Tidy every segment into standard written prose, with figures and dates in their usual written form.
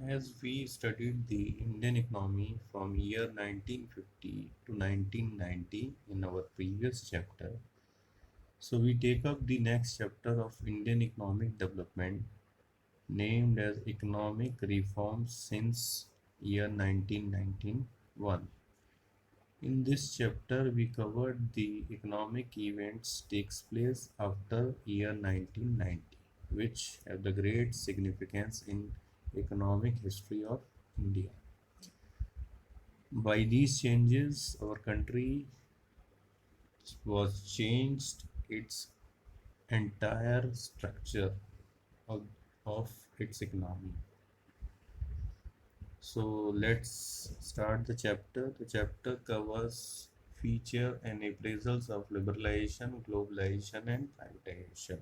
As we studied the Indian economy from year 1950 to 1990 in our previous chapter, so we take up the next chapter of Indian economic development named as Economic Reforms since year 1991. In this chapter, we covered the economic events takes place after year 1990, which have the great significance in economic history of India. By these changes, our country was changed its entire structure of, of its economy. So let's start the chapter. The chapter covers feature and appraisals of liberalization, globalization, and privatization.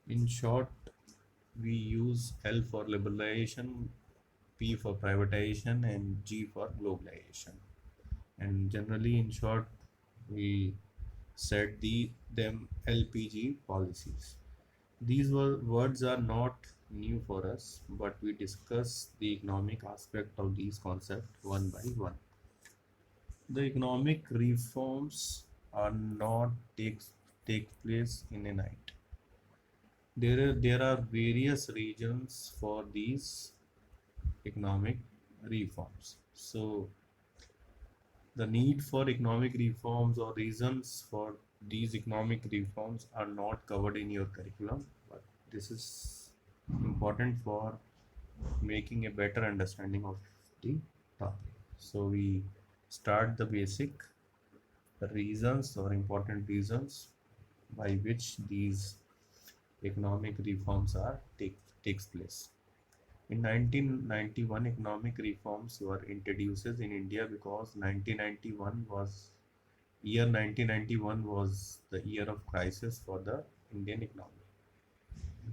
In short, we use L for liberalization, P for privatization, and G for globalization. And generally, in short, we said them LPG policies. These words are not new for us, but we discuss the economic aspect of these concepts one by one. The economic reforms are not take place in a night. There are various reasons for these economic reforms. So the need for economic reforms or reasons for these economic reforms are not covered in your curriculum, but this is important for making a better understanding of the topic. So we start the basic reasons or important reasons by which these economic reforms takes place. In 1991, economic reforms were introduced in India because 1991 was the year of crisis for the Indian economy.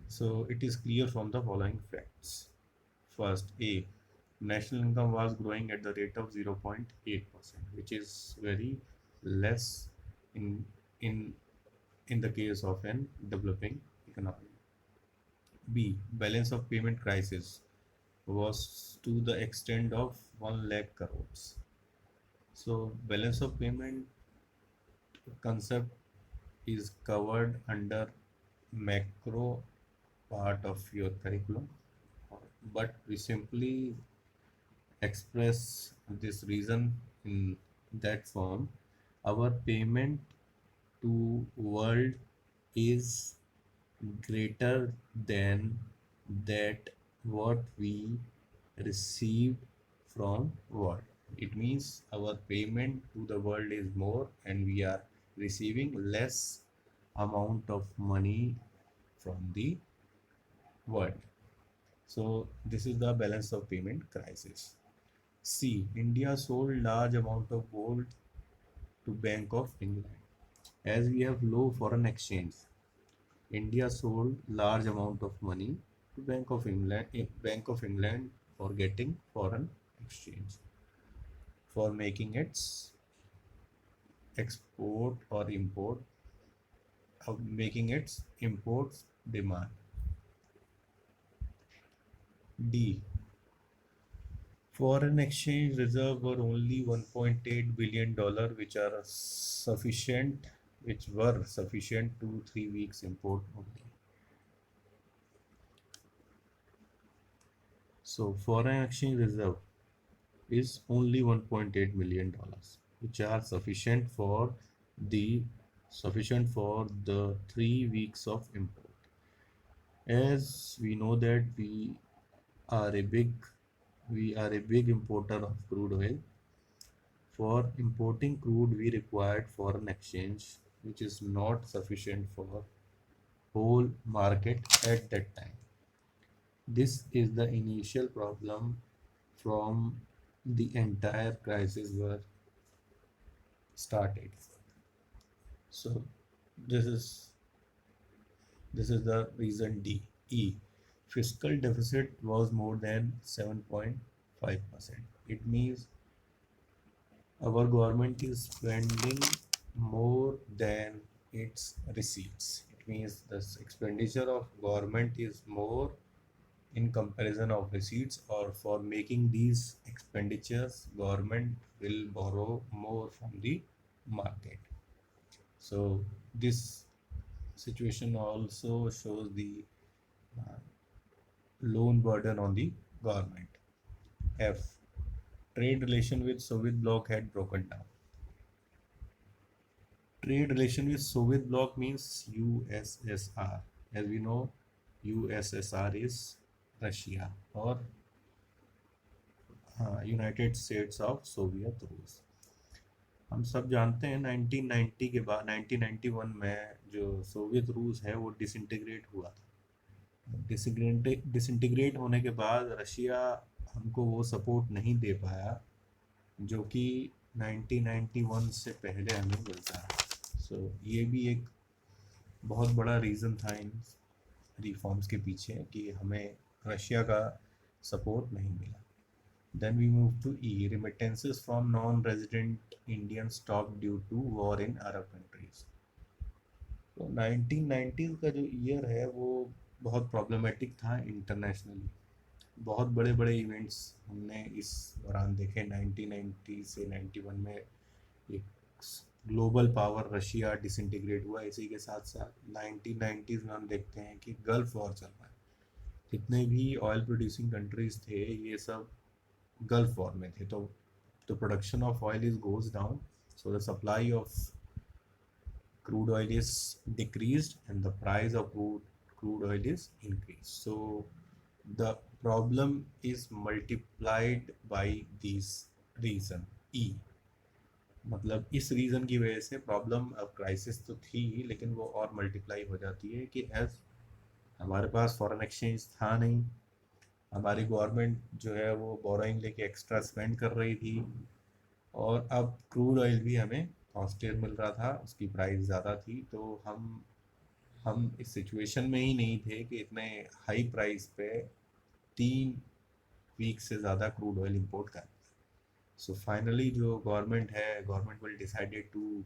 So it is clear from the following facts. First, A. National income was growing at the rate of 0.8%, which is very less in in in the case of an developing economy. B. Balance of payment crisis was to the extent of 1 lakh crores. So balance of payment concept is covered under macro part of your curriculum, but we simply express this reason in that form. Our payment to world is greater than that what we receive from world. It means our payment to the world is more and we are receiving less amount of money from the world. So this is the balance of payment crisis. C. India sold large amount of gold to Bank of England. As we have low foreign exchange, India sold large amount of money to Bank of England for getting foreign exchange, for making its export or import, making its imports demand. D. Foreign exchange reserve were only $1.8 billion, which were sufficient to 3 weeks import only. So foreign exchange reserve is only $1.8 million, which are the sufficient for the 3 weeks of import. As we know that are a big we are a big importer of crude oil. For importing crude, we required foreign exchange, which is not sufficient for whole market at that time. This is the initial problem from the entire crisis were started. So this is this is the reason D. E. Fiscal deficit was more than 7.5%. It means our government is spending more than its receipts. It means the expenditure of government is more in comparison of receipts, or for making these expenditures government will borrow more from the market. So this situation also shows the uh, loan burden on the government. F. Trade relation with Soviet bloc had broken down. Trade relation with Soviet bloc means USSR. As we know, USSR is Russia, or United states of Soviet रूस। हम सब जानते हैं 1990 के बाद 1991 में जो Soviet रूस है वो डिसइंटीग्रेट हुआ था। डिसइंटीग्रेट होने के बाद रशिया हमको वो सपोर्ट नहीं दे पाया जो कि 1991 से पहले हमें मिलता है। ये भी एक बहुत बड़ा रीज़न था इन रिफॉर्म्स के पीछे कि हमें रशिया का सपोर्ट नहीं मिला। Then we move to E. Remittances from non-resident Indians stopped due to war in Arab countries. तो 1990s का जो ईयर है वो बहुत प्रॉब्लमेटिक था इंटरनेशनली। बहुत बड़े बड़े इवेंट्स हमने इस दौरान देखे। 1990 से 91 में एक ग्लोबल पावर रशिया डिसइंटीग्रेट हुआ। इसी के साथ साथ 1990s में हम देखते हैं कि गल्फ वॉर चल रहा है। जितने भी ऑयल प्रोड्यूसिंग कंट्रीज थे ये सब गल्फ वॉर में थे। तो production of oil is goes down, so the supply of crude oil is decreased and the price of crude oil is increased. So the problem is multiplied by this reason E. मतलब इस reason की वजह से problem, अब crisis तो थी लेकिन वो और मल्टीप्लाई हो जाती है कि एज हमारे पास फॉरेन एक्सचेंज था नहीं, हमारी गवर्नमेंट जो है वो बोरोइंग लेके एक्स्ट्रा स्पेंड कर रही थी, और अब क्रूड ऑयल भी हमें कॉस्टलियर मिल रहा था, उसकी प्राइस ज़्यादा थी। तो हम इस सिचुएशन में ही नहीं थे कि इतने हाई प्राइस पे 3 वीक से ज़्यादा क्रूड ऑयल इंपोर्ट कर। सो फाइनली जो government will decided to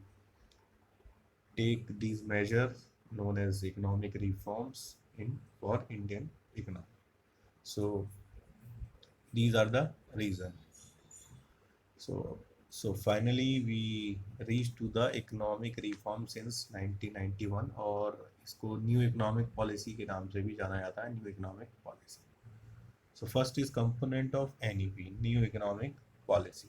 take these measures known as economic reforms for Indian economy. So these are the reasons. So finally we reached to the economic reform since 1991, और इसको new economic policy के नाम से भी जाना जाता है, new economic policy. So first is component of NEP, new economic policy.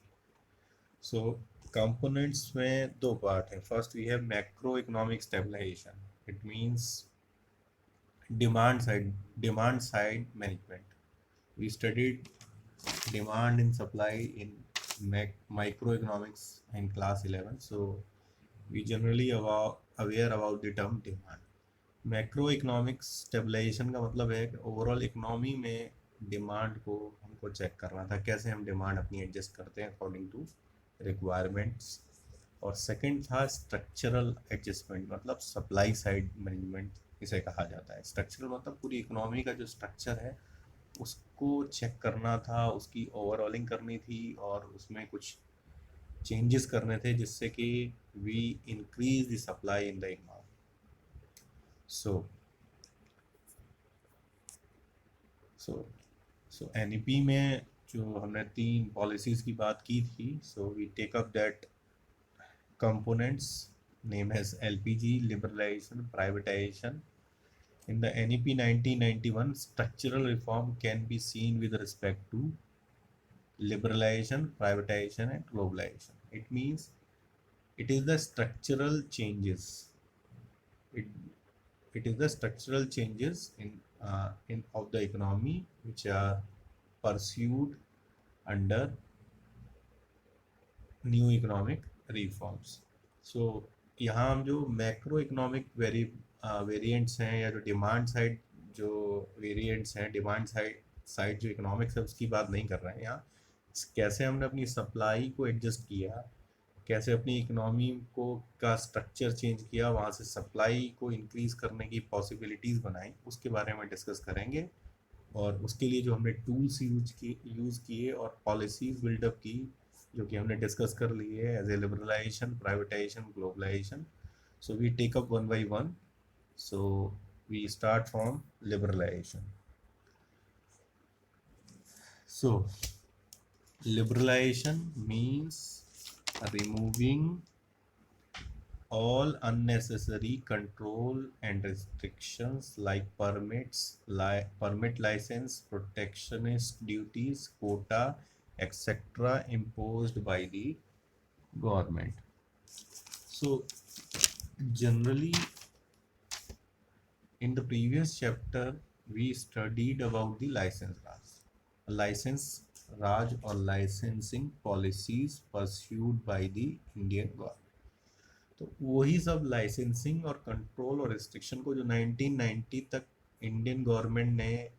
So components में 2 पार्ट है। First we have macro economic stabilisation, it means demand side management. We studied demand and supply in microeconomics in class 11, so we generally aware about the term demand. Macro economic stabilisation का मतलब है कि overall economy में demand को हमको check करना था, कैसे हम डिमांड अपनी एडजस्ट करते हैं अकॉर्डिंग टू रिक्वायरमेंट्स। और सेकंड था स्ट्रक्चरल एडजस्टमेंट, मतलब सप्लाई साइड मैनेजमेंट इसे कहा जाता है। स्ट्रक्चरल मतलब पूरी इकोनॉमी का जो स्ट्रक्चर है उसको चेक करना था, उसकी ओवरऑलिंग करनी थी और उसमें कुछ चेंजेस करने थे जिससे कि we increase the supply in the economy. So NEP में जो हमने 3 पॉलिसीज़ की बात की थी, so we take up that components named as LPG, liberalization, privatization. In the NEP 1991, structural reform can be seen with respect to liberalization, privatization and globalization. It means it is the structural changes. It is the structural changes in of the economy which are pursued under new economic reforms. So यहाँ हम जो macro economic variants हैं या जो demand side जो variants हैं, demand side जो economics है उसकी बात नहीं कर रहे हैं। यहाँ कैसे हमने अपनी सप्लाई को एडजस्ट किया, कैसे अपनी इकोनॉमी को का स्ट्रक्चर चेंज किया, वहाँ से सप्लाई को इंक्रीज़ करने की पॉसिबिलिटीज़ बनाई, उसके बारे में डिस्कस करेंगे। और उसके लिए जो हमने टूल्स यूज़ किए और पॉलिसीज़ बिल्डअप की जो कि हमने डिस्कस कर ली है as a liberalization, privatization, globalization. So we take up one by one. So we start from liberalization. So liberalization means removing all unnecessary control and restrictions like permit license, protectionist duties, quota, etc. imposed by the government. So generally in the previous chapter we studied about the license Raj or licensing policies pursued by the Indian government. तो वही सब licensing और control और restriction को जो 1990 तक Indian government ने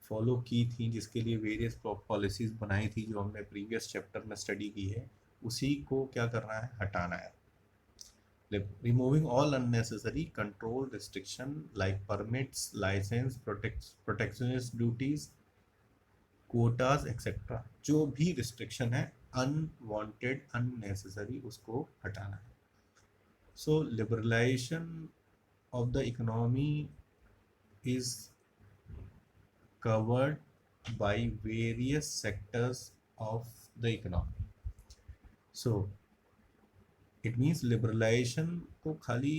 follow की थी, जिसके लिए वेरियस पॉलिसीज बनाई थी जो हमने प्रीवियस चैप्टर में स्टडी की है, उसी को क्या करना है, हटाना है. Removing all unnecessary control restriction like permits, license, protectionist duties, quotas, etc. जो भी रिस्ट्रिक्शन है अनवांटेड अननेसेसरी, उसको हटाना है. So liberalization of the economy is covered by various sectors of the economy. So it means liberalization को खाली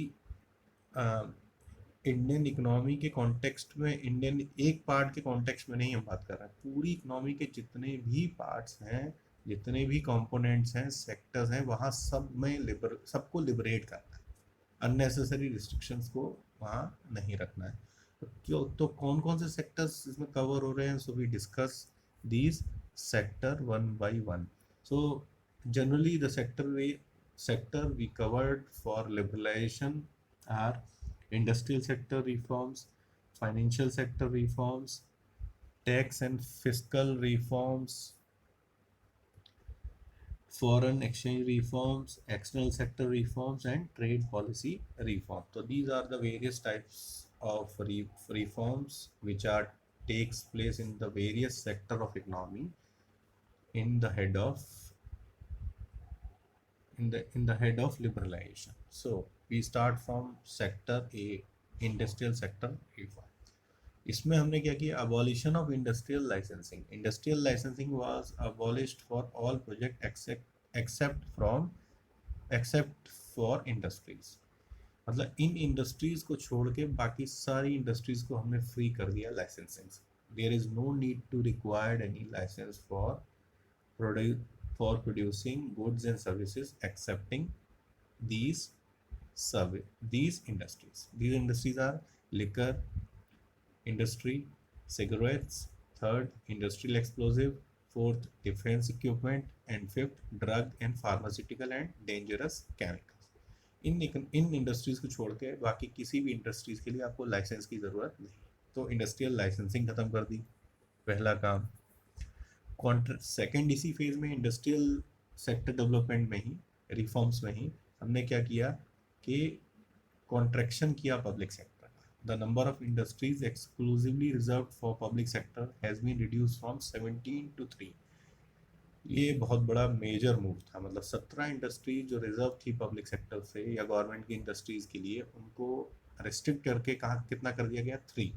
Indian economy के context में, इंडियन एक पार्ट के कॉन्टेक्स्ट में नहीं हम बात कर रहे हैं. पूरी इकोनॉमी के जितने भी पार्ट्स हैं, जितने भी कंपोनेंट्स हैं, सेक्टर्स हैं, वहाँ सब में सबको लिबरेट करना है. अननेसेसरी रिस्ट्रिक्शंस को वहाँ नहीं रखना है. तो कौन कौन से सेक्टर्स इसमें कवर हो रहे हैं? So we discuss these sector one by one. So generally the sector we covered for liberalization are industrial sector reforms, financial sector reforms, tax and fiscal reforms, foreign exchange reforms, external sector reforms, and trade policy reforms. So these are the various types of reforms which are takes place in the various sector of economy in the head of liberalization. So we start from sector A, industrial sector reform. इसमें हमने क्या किया? abolition of industrial licensing. Industrial licensing was abolished for all project except for industries. मतलब इन industries को छोड़ के बाकी सारी इंडस्ट्रीज को हमने फ्री कर दिया licensing. There is no need to required any license for producing goods and services excepting these industries. These industries are liquor industry, cigarettes, third industrial explosive, fourth defense equipment, and fifth drug and pharmaceutical and dangerous chemicals. In industries को छोड़ के बाकी किसी भी industries के लिए आपको licence की ज़रूरत नहीं. तो इंडस्ट्रियल लाइसेंसिंग ख़त्म कर दी, पहला काम. सेकेंड इसी फेज में इंडस्ट्रियल सेक्टर डेवलपमेंट में ही, रिफॉर्म्स में ही हमने क्या किया कि कॉन्ट्रैक्शन किया पब्लिक सेक्टर का. The number of industries exclusively reserve for public sector has been reduce from 17 to 3. ये बहुत बड़ा मेजर मूव था. मतलब 17 इंडस्ट्रीज जो रिजर्व थी पब्लिक सेक्टर से या गवर्नमेंट की इंडस्ट्रीज के लिए, उनको रिस्ट्रिक्ट करके कहाँ कितना कर दिया गया? 3.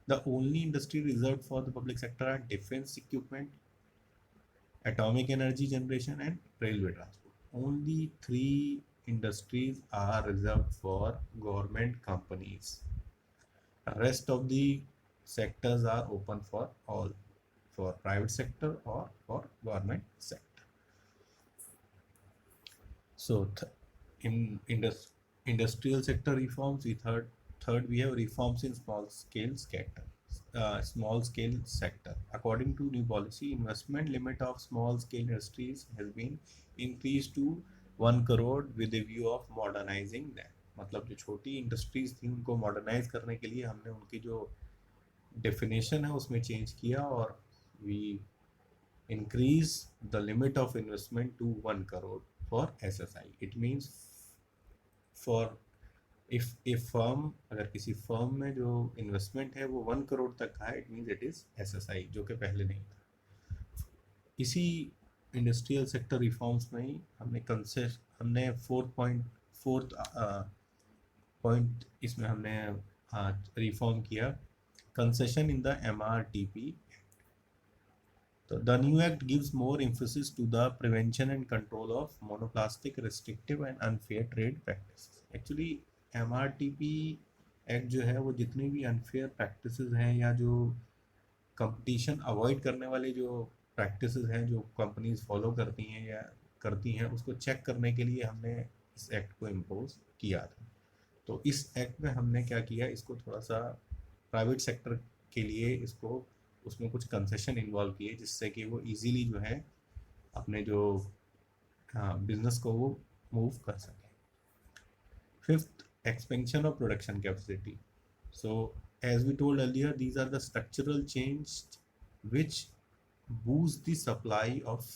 The only industry reserved for the public sector are defense equipment, atomic energy generation, and railway transport. Only 3 industries are reserved for government companies. Rest of the sectors are open for all, for private sector or for government sector. So in industrial sector reforms, third we have reforms in small scale sector. According to new policy, investment limit of small scale industries has been increased to 1 crore with a view of modernizing them. मतलब जो छोटी industries थी उनको modernise करने के लिए हमने उनकी जो डेफिनेशन है उसमें चेंज किया, और we increase the limit of investment to 1 crore for SSI. It means for if a firm, अगर किसी फर्म में जो इन्वेस्टमेंट है वो 1 करोड़ तक का है, it means it is SSI, जो कि पहले नहीं था. इसी इंडस्ट्रियल सेक्टर रिफॉर्म्स में ही हमने फोर्थ पॉइंट इसमें हमने रिफॉर्म किया, concession in the MRTP. The new act gives more emphasis to the prevention and control of monoplastic, restrictive and unfair trade practices. Actually MRTP act जो है वो जितनी भी अनफेयर प्रैक्टिसेस हैं या जो कंपटीशन अवॉइड करने वाले जो प्रैक्टिसेस हैं जो कंपनीज फॉलो करती हैं या करती हैं उसको चेक करने के लिए हमने इस एक्ट को इम्पोज किया था। तो इस एक्ट में हमने क्या किया, इसको थोड़ा सा प्राइवेट सेक्टर के लिए इसको उसमें कुछ कंसेशन इन्वॉल्व किए जिससे कि वो इजीली जो है अपने जो बिजनेस को वो मूव कर सके। Fifth, expansion of production capacity. So as we told earlier, these are the structural change which boost the supply of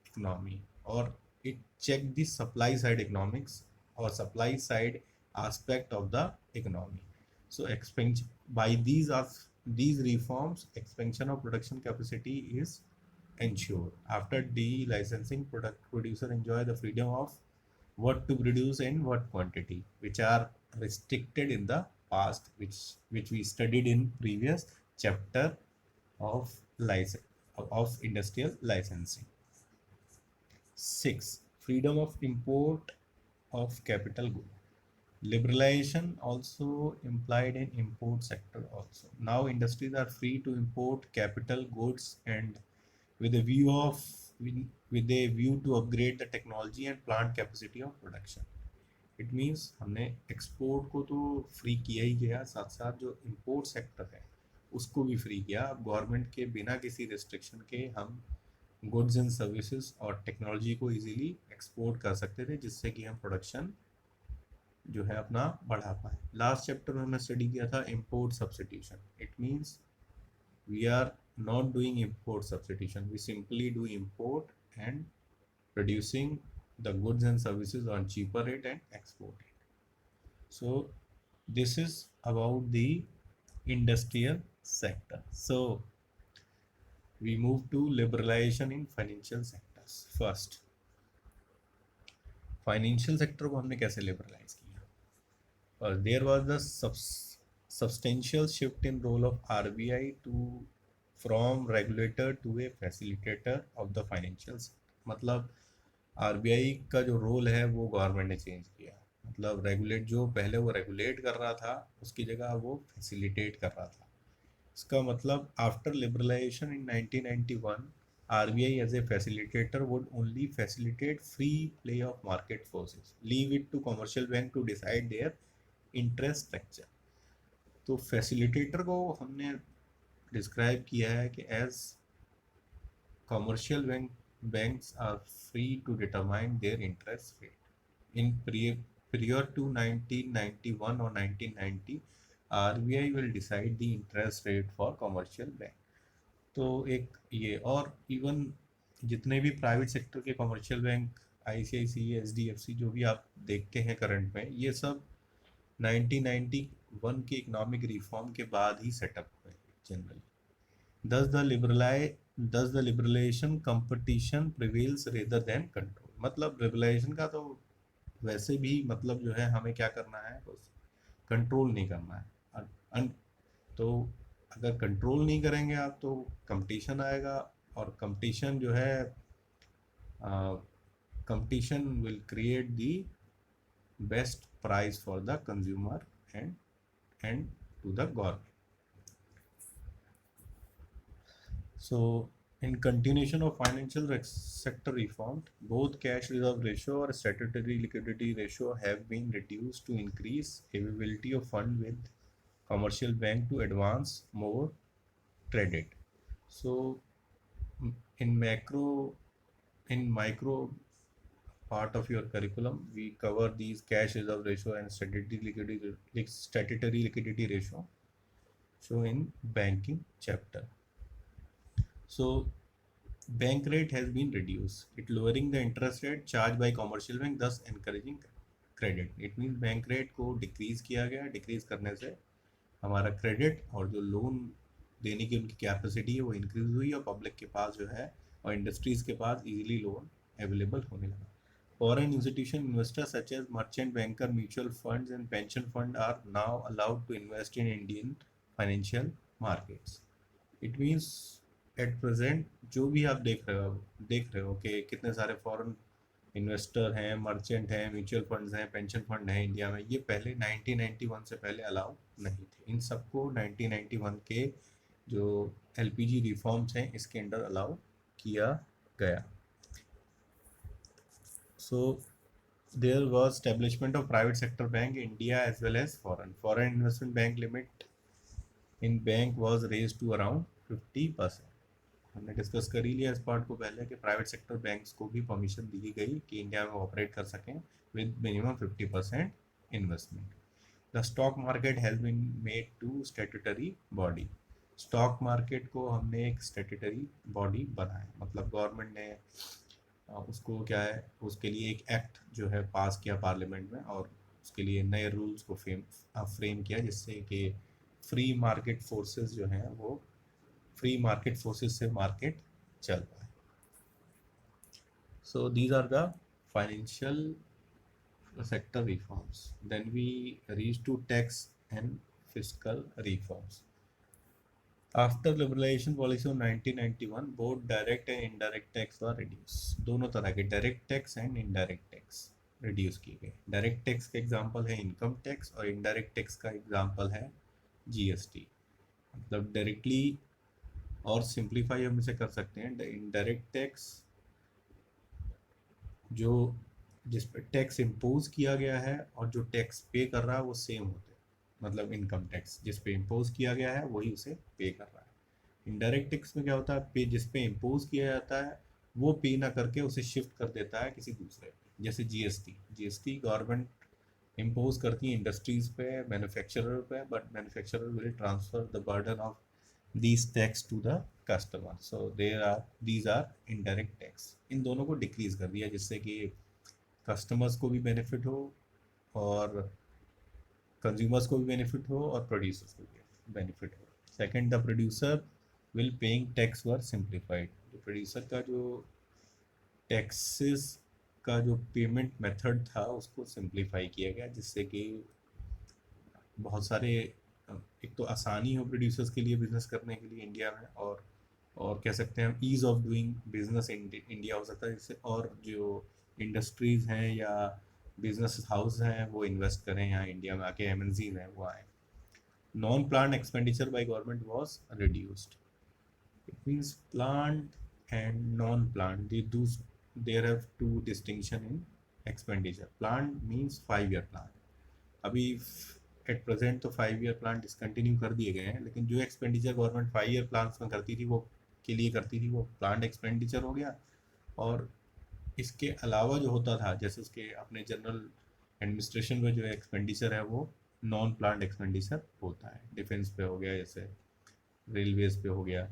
economy, or it check the supply side economics or supply side aspect of the economy. So expansion by these reforms, expansion of production capacity is ensured. After de-licensing, producer enjoy the freedom of what to produce and what quantity, which are restricted in the past, which we studied in previous chapter of license of industrial licensing. 6. Freedom of import of capital good. Liberalization also implied in import sector also. Now industries are free to import capital goods and with a view of with a view to upgrade the technology and plant capacity of production. It means हमने export को तो free किया ही गया, साथ साथ जो import sector है उसको भी फ्री किया। अब गवर्नमेंट के बिना किसी रिस्ट्रिक्शन के हम गुड्स एंड सर्विसेज और टेक्नोलॉजी को इजीली एक्सपोर्ट कर सकते थे जिससे कि हम प्रोडक्शन जो है अपना बढ़ा पाए। लास्ट चैप्टर में हमने स्टडी किया था import substitution. It means we are not doing import substitution, we simply do import and producing the goods and services on cheaper rate and export it. So this is about the industrial sector. So we move to liberalization in financial sectors. First, financial sector को हमने कैसे liberalize किया? There was the substantial shift in role of RBI to from regulator to a facilitator of the financial sector. मतलब RBI का जो role है वो government ने चेंज किया। मतलब रेगुलेट जो पहले वो रेगुलेट कर रहा था उसकी जगह वो फैसिलिटेट कर रहा था। इसका मतलब after liberalization in 1991 RBI as a facilitator would only facilitate free play of market forces, leave it to commercial bank to decide their interest structure. तो फैसिलिटेटर को हमने डिस्क्राइब किया है कि as commercial banks are free to determine their interest rate. In period to 1991 or 1990, RBI will decide the interest rate for commercial bank. तो एक ये, और इवन जितने भी प्राइवेट सेक्टर के कमर्शियल बैंक ICICI, SDFC जो भी आप देखते हैं करंट में, ये सब 1991 के इकोनॉमिक रिफॉर्म के बाद ही सेटअप हुए generally. Thus the liberalization competition prevails rather than control. मतलब लिबरलाइजेशन का तो वैसे भी मतलब जो है हमें क्या करना है, बस कंट्रोल नहीं करना है। तो अगर कंट्रोल नहीं करेंगे आप तो कंपटीशन आएगा, और कंपटीशन जो है competition will create the best price for the consumer and to the government. So in continuation of financial sector reform, both cash reserve ratio or statutory liquidity ratio have been reduced to increase availability of fund with commercial bank to advance more credit. So in micro part of your curriculum, we cover these cash reserve ratio and statutory liquidity ratio. So in banking chapter. So bank rate has been reduced, it lowering the interest rate charged by commercial bank, thus encouraging credit. It means bank rate को decrease किया गया, decrease करने से हमारा credit और जो loan देने की उनकी कैपेसिटी है वो इंक्रीज हुई, और पब्लिक के पास जो है और इंडस्ट्रीज के पास इजीली लोन अवेलेबल होने लगा। Foreign institution investors such as merchant banker, mutual funds and pension fund are now allowed to invest in Indian financial markets. It means at present जो भी आप देख रहे हो कि कितने सारे फॉरेन इन्वेस्टर हैं, मर्चेंट हैं, म्यूचुअल फंड्स हैं, पेंशन फंड हैं इंडिया में, ये पहले 1991 से पहले अलाउ नहीं थे। इन सबको 1991 के जो एलपीजी रिफॉर्म्स हैं इसके अंडर अलाउ किया गया। So there was establishment of private sector bank India as well as foreign investment bank limit in bank was raise to around 50%। हमने डिस्कस कर ही लिया इस पार्ट को पहले कि प्राइवेट सेक्टर बैंक्स को भी परमिशन दी गई कि इंडिया में ऑपरेट कर सकें with minimum 50% investment. The stock market has been made to statutory body. Stock market को हमने एक स्टैट्यूटरी बॉडी बनाया, मतलब गवर्नमेंट ने उसको क्या है, उसके लिए एक एक्ट जो है पास किया पार्लियामेंट में, और उसके लिए नए रूल्स को फ्रेम किया जिससे कि फ्री मार्केट फोर्सेस जो हैं वो फ्री मार्केट फोर्सेस से मार्केट चल पाए। So these are the financial sector reforms. Then we reach to tax and fiscal reforms. After liberalization policy of 1991, both direct and indirect tax were reduced. दोनों तरह के direct tax and indirect tax reduce किए गए। Direct tax का example है income tax, और indirect tax का example है जीएसटी। मतलब डायरेक्टली और सिंप्लीफाई हम इसे कर सकते हैं, इनडायरेक्ट टैक्स जो जिस पर टैक्स इम्पोज किया गया है और जो टैक्स पे कर रहा है वो सेम होते हैं। मतलब इनकम टैक्स जिस पे इम्पोज किया गया है वही उसे पे कर रहा है। इनडायरेक्ट टैक्स में क्या होता है, पे जिस पे इम्पोज किया जाता है वो पे ना करके उसे शिफ्ट कर देता है किसी दूसरे पे। जैसे जीएसटी गवर्नमेंट इम्पोज करती है इंडस्ट्रीज पे, मैन्युफैक्चरर पे, but manufacturer will transfer the burden of these tax to the customer, so these are indirect tax। इन दोनों को डिक्रीज कर दिया जिससे कि कस्टमर्स को भी बेनिफिट हो और कंज्यूमर्स को भी बेनिफिट हो और प्रोड्यूसर्स को भी बेनिफिट हो। Second, the producer will paying tax were simplified. जो प्रोड्यूसर का जो टैक्सेस का जो पेमेंट मेथड था उसको सिंप्लीफाई किया गया जिससे कि बहुत सारे एक तो आसानी हो प्रोड्यूसर्स के लिए बिजनेस करने के लिए इंडिया में, और कह सकते हैं ease of doing business India हो सकता है जिससे, और जो इंडस्ट्रीज़ हैं या बिजनेस हाउस हैं वो इन्वेस्ट करें यहाँ इंडिया में आके, एमएनसीज हैं वो आए। Non plan expenditure by government was reduced. It means plan and non plan, there have two distinction in expenditure. Plan means 5 year plan. अभी एट प्रेजेंट तो 5 ईयर प्लान डिसकंटिन्यू कर दिए गए हैं, लेकिन जो एक्सपेंडिचर गवर्नमेंट 5 ईयर प्लान में करती थी वो प्लान एक्सपेंडिचर हो गया। और इसके अलावा जो होता था जैसे उसके अपने जनरल एडमिनिस्ट्रेशन में जो एक्सपेंडिचर है वो नॉन प्लान एक्सपेंडिचर होता है। डिफेंस पे हो गया, जैसे रेलवेज पे हो गया।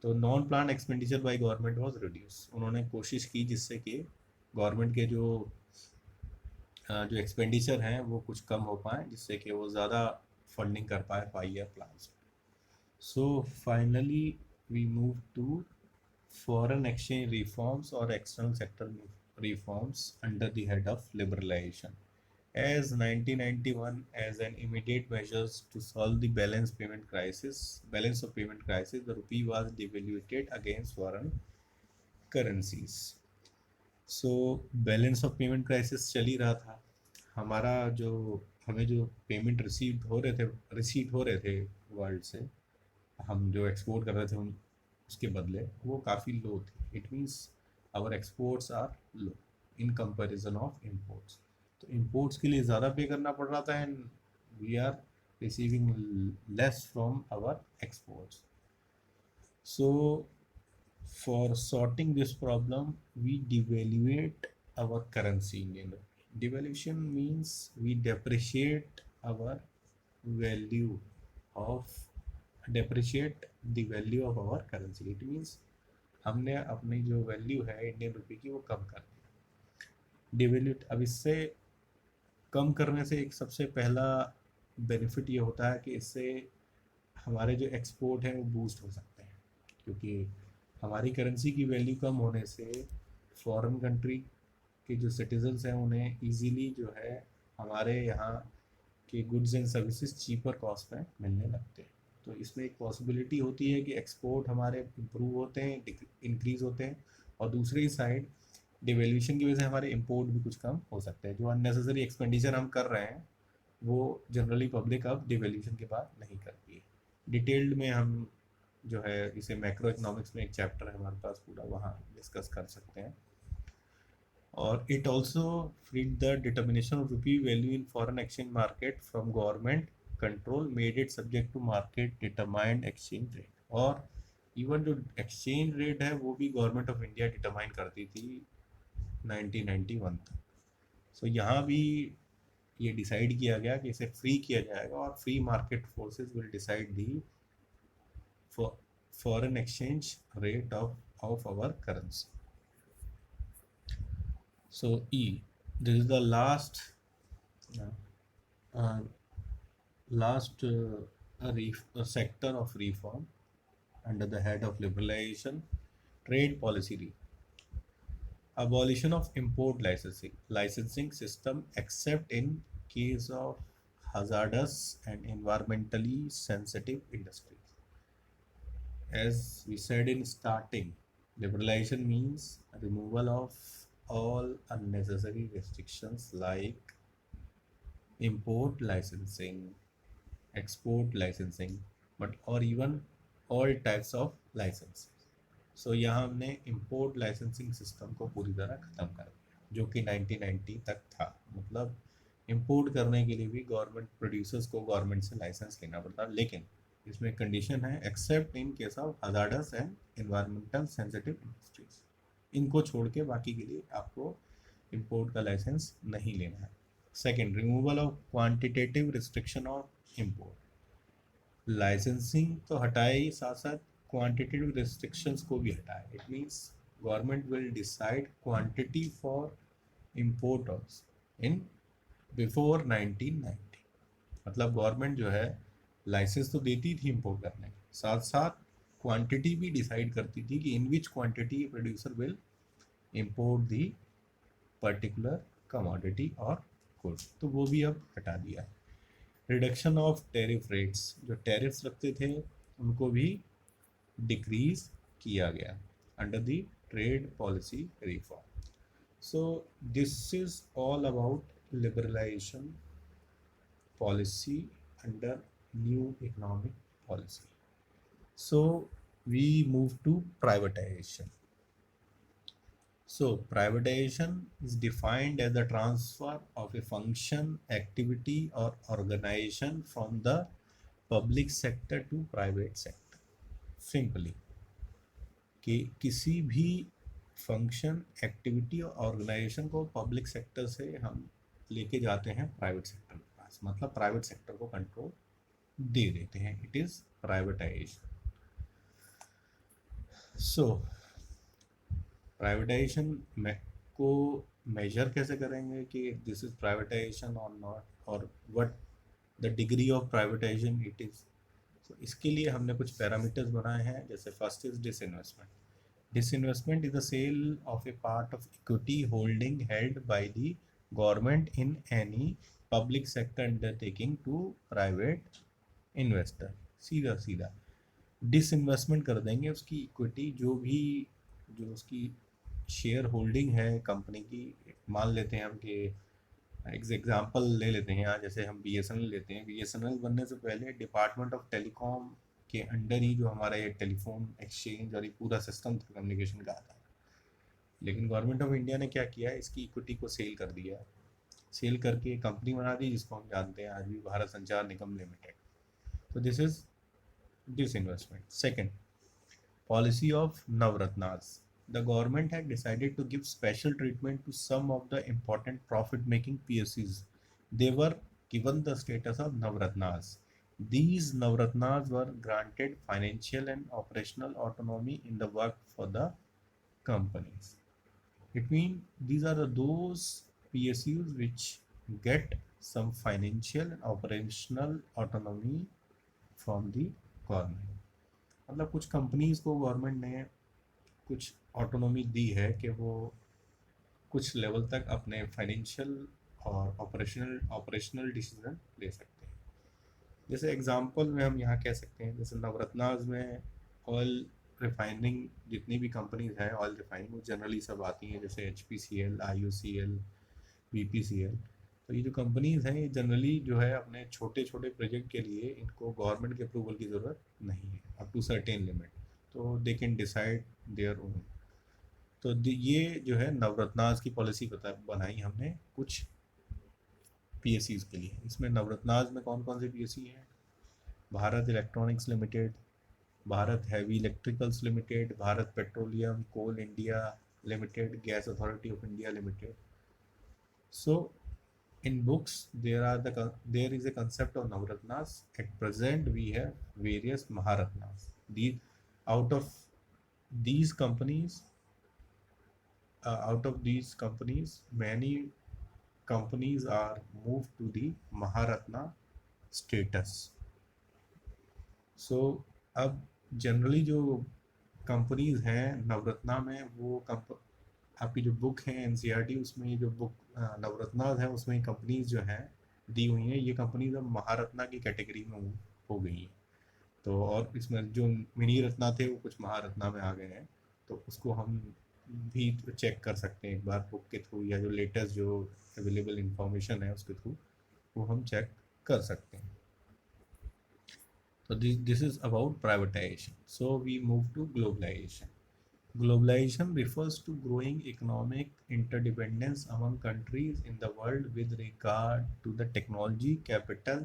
तो non plan expenditure by government was reduce. उन्होंने कोशिश की जिससे कि गवर्नमेंट के जो एक्सपेंडिचर हैं वो कुछ कम हो पाए जिससे कि वो ज़्यादा फंडिंग कर पाए 5 year plans. So finally we move to foreign exchange reforms or external sector reforms under the head of liberalization. As 1991 as an immediate measures to solve the balance of payment crisis, the rupee was devalued against foreign currencies. So balance of payment crisis चल ही रहा था। हमें जो payment receive हो रहे थे world से, हम जो एक्सपोर्ट कर रहे थे उसके बदले वो काफ़ी लो थे। It means our exports are low in comparison of imports. तो इंपोर्ट्स के लिए ज़्यादा पे करना पड़ रहा था and we are receiving less from our exports. So for sorting this problem, we devaluate our currency in Indian rupee. Devaluation means we value of depreciate the value of our currency. It means हमने अपनी जो value है Indian रुपये की वो कम कर दी, डिवेल्यूट। अब इससे कम करने से एक सबसे पहला बेनिफिट ये होता है कि इससे हमारे जो एक्सपोर्ट हैं वो बूस्ट हो सकते हैं, क्योंकि हमारी करेंसी की वैल्यू कम होने से फॉरेन कंट्री के जो सिटीजन्स हैं उन्हें इजीली जो है हमारे यहाँ के goods and services cheaper cost में मिलने लगते हैं। तो इसमें एक पॉसिबिलिटी होती है कि एक्सपोर्ट हमारे इम्प्रूव होते हैं, इंक्रीज होते हैं, और दूसरी साइड डिवेल्यूशन की वजह से हमारे इम्पोर्ट भी कुछ कम हो सकते हैं। जो अननेसेसरी एक्सपेंडिचर हम कर रहे हैं वो जनरली पब्लिक अब डिवेल्यूशन के बाद नहीं करती है। डिटेल्ड में हम जो है इसे मैक्रो इकोनॉमिक्स में एक चैप्टर है हमारे पास पूरा, वहाँ डिस्कस कर सकते हैं। और it also freed the determination of rupee value in foreign exchange market from government control, made it subject to market determined exchange rate। और इवन जो एक्सचेंज रेट है वो भी गवर्नमेंट ऑफ इंडिया डिटरमाइन करती थी 1991 तक। सो यहाँ भी ये डिसाइड किया गया कि इसे फ्री किया जाएगा और free market forces will decide the foreign exchange rate of our currency. So E, this is the last uh, sector of reform under the head of liberalization, trade policy abolition of import licensing system except in case of hazardous and environmentally sensitive industries. As we said in starting, liberalization means removal of all unnecessary restrictions like import licensing, export licensing, but or even all types of licenses. So यहाँ हमने import licensing system को पूरी तरह ख़त्म कर दिया, जो कि 1990 तक था। मतलब import करने के लिए भी गवर्नमेंट प्रोड्यूसर्स को गवर्नमेंट से लाइसेंस लेना पड़ता, लेकिन इसमें कंडीशन है accept in case of hazardous and environmental sensitive industries. इनको छोड़ के बाकी के लिए आपको इंपोर्ट का लाइसेंस नहीं लेना है। Second, removal of quantitative restriction of import. Licensing तो हटाए, साथ साथ क्वांटिटेटिव रिस्ट्रिक्शंस को भी हटाए। It means government will decide quantity for importers in before 1990। मतलब गवर्नमेंट जो है लाइसेंस तो देती थी इंपोर्ट करने के, साथ साथ क्वांटिटी भी डिसाइड करती थी कि in which quantity producer will import the particular commodity और गुड्स, तो वो भी अब हटा दिया है। रिडक्शन ऑफ टैरिफ रेट्स, जो टैरिफ्स लगते थे उनको भी डिक्रीज किया गया under the trade policy reform. So this is all about liberalization policy under new economic policy. So we move to privatization. So privatization is defined as the transfer of a function, activity or organization from the public sector to private sector. Simply कि किसी भी function, activity और organisation को public sector से हम लेके जाते हैं प्राइवेट सेक्टर के पास, मतलब प्राइवेट सेक्टर को कंट्रोल दे देते हैं। It is privatisation. So privatisation को मेजर कैसे करेंगे कि दिस इज प्राइवेटाइजेशन और नॉट, और what the degree of privatisation it is. तो इसके लिए हमने कुछ पैरामीटर्स बनाए हैं। जैसे first is disinvestment. Disinvestment is the sale of a part of equity holding held by the government in any public sector undertaking to private investor। सीधा सीधा डिसइन्वेस्टमेंट कर देंगे उसकी इक्विटी, जो उसकी शेयर होल्डिंग है कंपनी की। मान लेते हैं हम कि एग्जाम्पल ले लेते हैं यहाँ, जैसे हम BSNL लेते हैं। BSNL बनने से पहले डिपार्टमेंट ऑफ टेलीकॉम के अंडर ही जो हमारा ये टेलीफोन एक्सचेंज और ये पूरा सिस्टम था कम्युनिकेशन का आता। लेकिन गवर्नमेंट ऑफ इंडिया ने क्या किया, इसकी इक्विटी को सेल कर दिया। सेल करके कंपनी बना दी जिसको हम जानते हैं आज भी, भारत संचार निगम लिमिटेड। तो this is disinvestment. Second, policy of Navratnas. The government had decided to give special treatment to some of the important profit-making PSUs. They were given the status of Navratnas. These Navratnas were granted financial and operational autonomy in the work for the companies. It means these are those PSUs which get some financial and operational autonomy from the government. मतलब कुछ companies को government ने कुछ autonomy दी है कि वो कुछ level तक अपने फाइनेंशियल और ऑपरेशनल डिसीजन ले सकते हैं। जैसे एग्जांपल में हम यहाँ कह सकते हैं, जैसे नवरत्नाज में ऑयल रिफाइनिंग जितनी भी कंपनीज हैं ऑयल रिफाइनिंग, वो जनरली सब आती हैं, जैसे HPCL, IOCL, BPCL। तो ये जो कंपनीज हैं ये जनरली जो है अपने छोटे छोटे प्रोजेक्ट के लिए इनको गवर्नमेंट के अप्रूवल की ज़रूरत नहीं है अप टू सर्टेन लिमिट, तो they can decide their own. तो ये जो है नवरत्नाज की पॉलिसी बनाई हमने कुछ PSCs के लिए। इसमें नवरत्नाज में कौन कौन से PSC हैं? Bharat electronics limited, Bharat heavy electricals limited, Bharat petroleum coal India limited, gas authority of India limited. So in books there is a concept of navratnas. At present we have various maharatnas. These out of these companies many companies are moved to the maharatna status. So अब generally जो companies हैं नवरत्ना में, वो आपकी जो book है NCERT, उसमें ये जो बुक नवरत्नाज है उसमें कंपनीज जो हैं दी हुई हैं, ये कंपनीज अब महारत्ना की कैटेगरी में हो गई हैं। तो और इसमें जो मिनी रत्ना थे वो कुछ महारत्ना में आ गए हैं, तो उसको हम भी चेक कर सकते हैं एक बार बुक के थ्रू, या जो लेटेस्ट जो अवेलेबल इंफॉर्मेशन है उसके थ्रू वो हम चेक कर सकते हैं। So this is about privatization. So we move to globalization. Globalization refers to growing economic interdependence among countries in the world with regard to the technology, capital,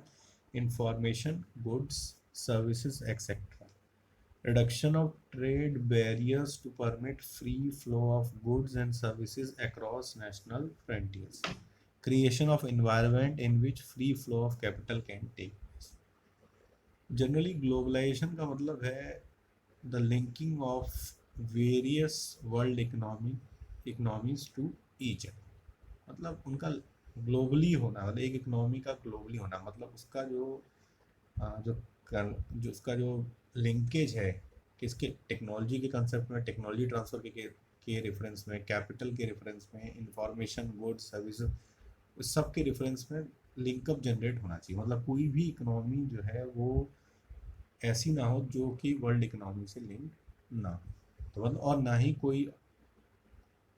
information, goods, services, etc. Reduction of trade barriers to permit free flow of goods and services across national frontiers. Creation of environment in which free flow of capital can take place. Generally globalization का मतलब है the linking of various world economies to each other. मतलब उनका globally होना, मतलब एक economy का globally होना, मतलब उसका जो उसका जो लिंकेज है किसके, टेक्नोलॉजी के कंसेप्ट में, टेक्नोलॉजी ट्रांसफ़र के रेफरेंस में, कैपिटल के रेफरेंस में, इंफॉर्मेशन, गुड्स, सर्विसेज, उस सब के रेफरेंस में लिंकअप जनरेट होना चाहिए। मतलब कोई भी इकोनॉमी जो है वो ऐसी ना हो जो कि वर्ल्ड इकोनॉमी से लिंक ना हो। तो मतलब और ना ही कोई,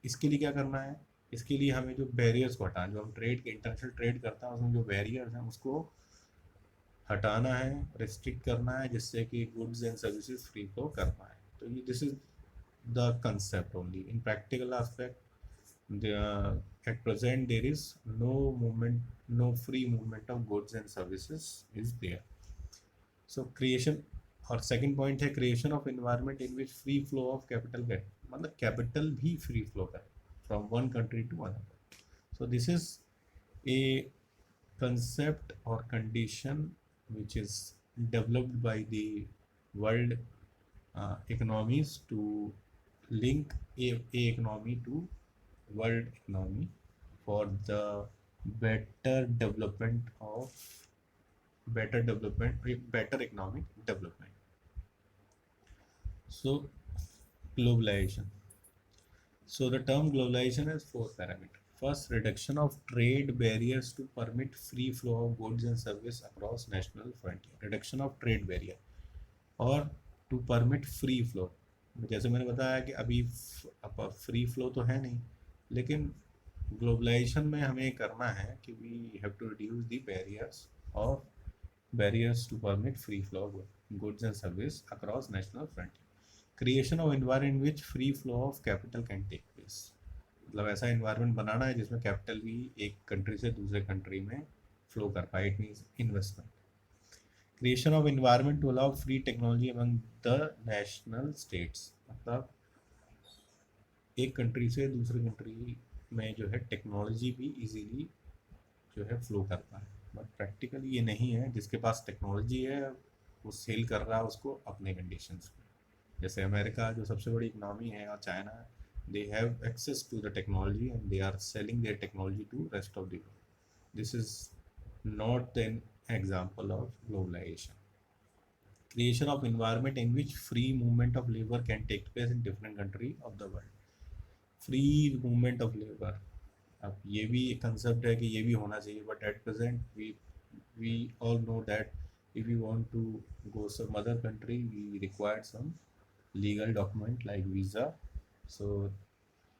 इसके लिए क्या करना है, इसके लिए हमें जो बैरियर्स को हटाना, जो हम ट्रेड के इंटरनेशनल ट्रेड करते हैं उसमें जो बैरियर्स हैं उसको हटाना है, रिस्ट्रिक्ट करना है, जिससे कि goods and services free flow कर पाए। तो ये this is the concept only in practical aspect. At present there is no free movement of goods and services is there. So creation, और सेकंड पॉइंट है creation of environment in which free flow of capital है, मतलब capital भी free flow करे from one country to another. So this is a concept or condition which is developed by the world economies to link a economy to world economy for the better development of better economic development. So globalization. So the term globalization has four parameters. First, reduction of trade barriers to permit free flow of goods and service across national frontier. Reduction of trade barrier और to permit free flow। जैसे मैंने बताया कि अभी free flow तो है नहीं, लेकिन ग्लोबलाइजेशन में हमें करना है कि we have to reduce the barriers to permit free flow of goods and service across national frontier. Creation of environment in which free flow of capital can take place. मतलब ऐसा एनवायरनमेंट बनाना है जिसमें capital भी एक country से दूसरे country में flow कर पाए, it means investment. Creation of environment to allow free technology among the national states. मतलब एक कंट्री से दूसरे कंट्री में जो है टेक्नोलॉजी भी इजीली जो है फ्लो कर पाए, बट प्रैक्टिकली ये नहीं है। जिसके पास टेक्नोलॉजी है वो सेल कर रहा है उसको अपने कंडीशंस में। जैसे अमेरिका जो सबसे बड़ी इकनॉमी है, और China, they have access to the technology and they are selling their technology to rest of the world. This is not an example of globalization. Creation of environment in which free movement of labor can take place in different country of the world. Free movement of labor, अब ये भी एक concept है कि ये भी होना चाहिए, but at present we all know that if we want to go some other country, we require some legal document like visa. So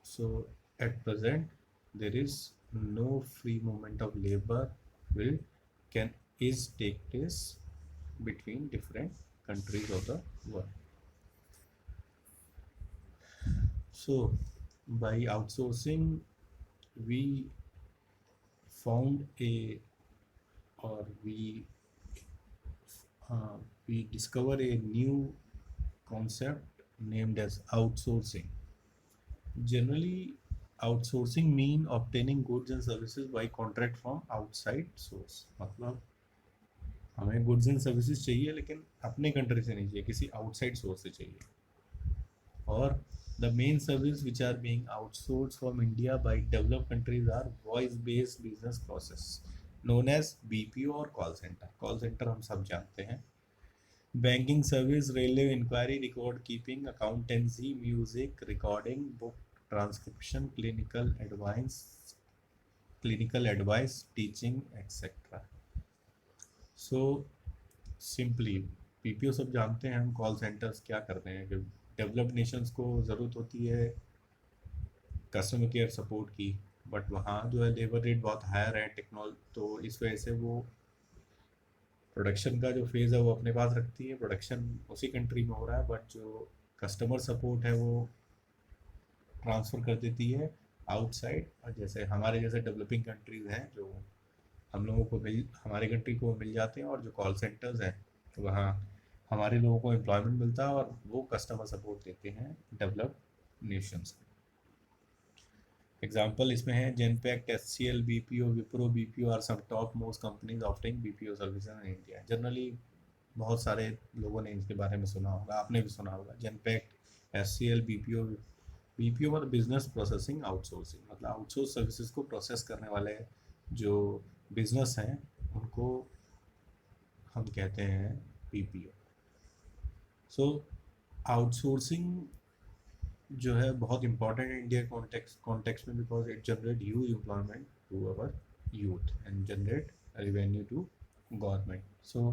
so at present there is no free movement of labor will can is take place between different countries of the world. So by outsourcing we found a or uh, we discover a new concept named as outsourcing. Generally, outsourcing mean obtaining goods and services by contract from outside source. मतलब हमें goods and services चाहिए लेकिन अपने country से नहीं चाहिए, किसी outside source से चाहिए. और the main service which are being outsourced from India by developed countries are voice based business process known as BPO और call center. Call center हम सब जानते हैं. Banking service, railway inquiry, record keeping, accountancy, music, recording, book transcription, clinical advice, teaching, etc. So simply PPO सब जानते हैं हम. Call centres क्या करते हैं कि डेवलप्ड नेशंस को ज़रूरत होती है कस्टमर केयर सपोर्ट की, बट वहाँ जो है लेबर रेट बहुत हायर है टेक्नोलॉजी, तो इस वजह से वो प्रोडक्शन का जो फेज़ है वो अपने पास रखती है. प्रोडक्शन उसी कंट्री में हो रहा है बट जो कस्टमर सपोर्ट है वो ट्रांसफ़र कर देती है आउटसाइड. और जैसे हमारे जैसे डेवलपिंग कंट्रीज़ हैं जो हम लोगों को हमारे कंट्री को मिल जाते हैं, और जो कॉल सेंटर्स हैं तो वहाँ हमारे लोगों को एम्प्लॉयमेंट मिलता है और वो कस्टमर सपोर्ट देते हैं डेवलप्ड नेशंस को. एग्जाम्पल इसमें है Genpact, HCL, BPO, Wipro, BPO are some top most companies offering BPO services in India. जनरली बहुत सारे लोगों ने इसके बारे में सुना होगा, आपने भी सुना होगा. Genpact, HCL, BPO. बीपीओ मतलब बिजनेस प्रोसेसिंग आउटसोर्सिंग, मतलब आउटसोर्स सर्विसेज को प्रोसेस करने वाले जो बिजनेस हैं उनको हम कहते हैं बीपीओ. सो आउटसोर्सिंग जो है बहुत इंपॉर्टेंट है इंडिया कॉन्टेक्स्ट में, because it generate huge employment to our youth and generate revenue to government. So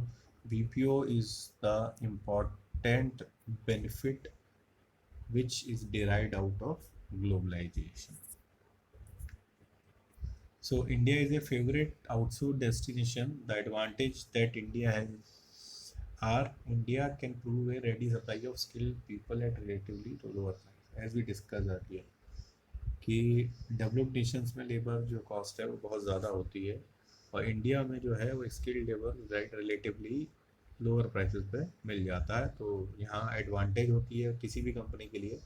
BPO is the important benefit which is derived out of globalization. So India is a favorite outsource destination. The advantage that India has are India can prove a ready supply of skilled people at relatively lower price, as we discussed earlier. कि developed Nations में labour जो cost है वो बहुत ज़्यादा होती है, और इंडिया में जो है वो skilled labour relatively lower prices पे मिल जाता है. तो यहाँ एडवांटेज होती है किसी भी कंपनी के लिए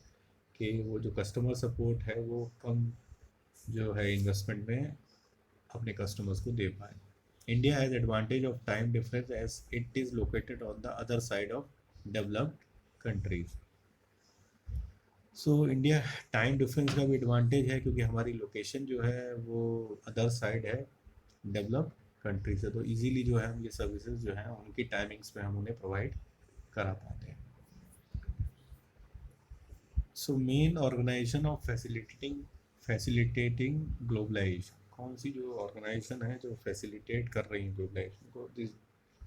कि वो जो कस्टमर सपोर्ट है वो कम जो है इन्वेस्टमेंट में अपने कस्टमर्स को दे पाए. India has advantage of time difference as it is located on the other side of developed countries. So India time difference का भी एडवांटेज है क्योंकि हमारी लोकेशन जो है वो अदर साइड है डेवलप्ड कंट्री से, तो इजीली जो है हम ये सर्विसेज जो हैं उनकी टाइमिंग्स पे हम उन्हें प्रोवाइड करा पाते हैं. So main organization of facilitating globalization, कौन सी जो ऑर्गेनाइजेशन है जो फैसिलिटेट कर रही है ग्लोबलाइजेशन को.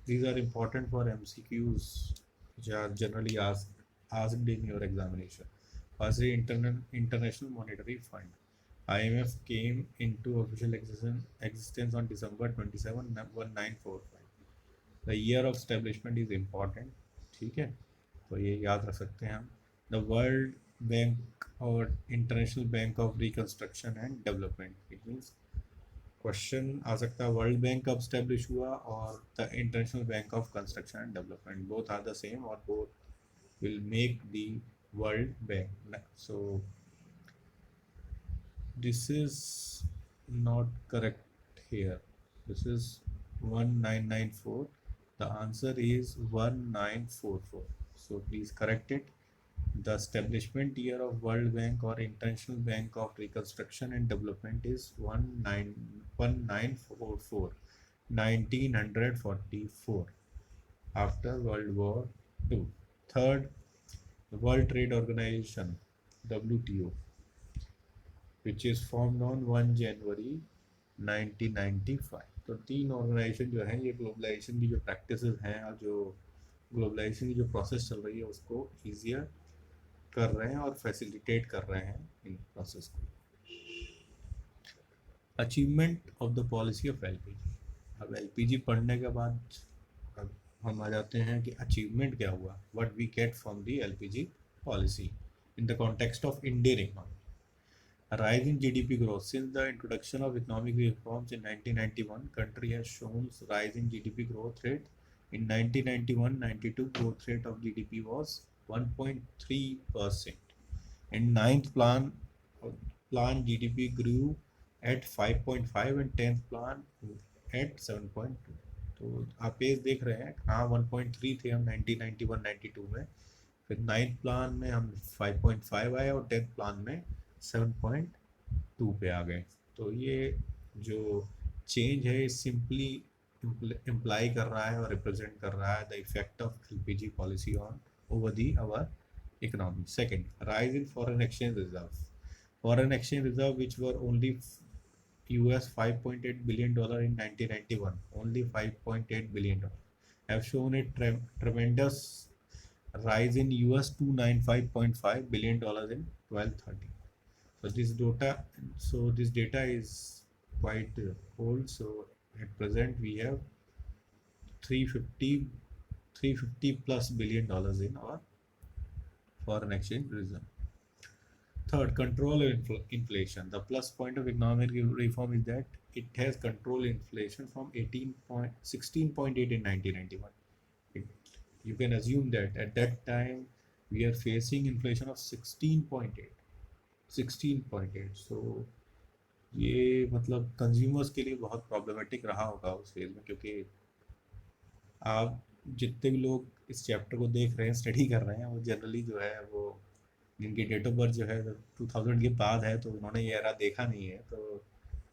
these are important for MCQs which are generally asked in your examination. Firstly, International Monetary Fund. IMF came into official existence on December 27, 1945. The year of establishment is important. ठीक है, तो ये याद रख सकते हैं हम. The World Bank और International Bank of Reconstruction and Development. It means question आ सकता है वर्ल्ड बैंक कब स्टैब्लिश हुआ और the International Bank of Construction and Development, both are the same और both will make the World Bank. So this is not correct here. This is 1994. The answer is 1944. So please correct it. The establishment year of World Bank or International Bank of Reconstruction and Development is 1944, 1944, after World War II. Third, the World Trade Organization, WTO, which is formed on 1 January 1995. तो तीन organisation जो हैं ये globalisation की जो practices हैं और जो ग्लोबलाइजेशन की जो प्रोसेस चल रही है उसको ईजियर कर रहे हैं और फैसिलिटेट कर रहे हैं इन प्रोसेस को। Achievement of the policy of LPG. अब एलपीजी पढ़ने के बाद अब हम आ जाते हैं कि अचीवमेंट क्या हुआ, what we get from the LPG policy in the context of Indian economy. A rise in GDP growth. Since the introduction of economic reforms in 1991, country has shown rise in GDP growth rate. In 1991-92, growth rate of GDP was 1.3%. In ninth plan GDP grew at 5.5 and 10th plan at 7.2. तो आप page देख रहे हैं, हाँ 1.3 थे हम 1991-92 में, फिर नाइन्थ प्लान में हम 5.5 आए और 10th प्लान में 7.2 पे आ गए। तो ये जो चेंज है सिंपली इम्प्लाई कर रहा है और रिप्रेजेंट कर रहा है the effect of LPG policy on over the our economy. Second, rise in foreign exchange reserve. Foreign exchange reserve, which were only US $5.8 billion in 1991, only $5.8 billion, have shown a tremendous rise in US $295.5 billion in 12-13. So this data is quite old. So at present we have 350 plus billion dollars in our foreign exchange reserve. Third, control inflation. The plus point of economic reform is that it has controlled inflation from 16.8 in 1991. You can assume that at that time we are facing inflation of 16.8. So ये मतलब consumers के लिए बहुत problematic रहा होगा उस phase में, क्योंकि आप जितने भी लोग इस चैप्टर को देख रहे हैं, स्टडी कर रहे हैं, वो जनरली जो है वो जिनकी डेट ऑफ बर्थ जो है 2000 के बाद है, तो उन्होंने ये एरा देखा नहीं है। तो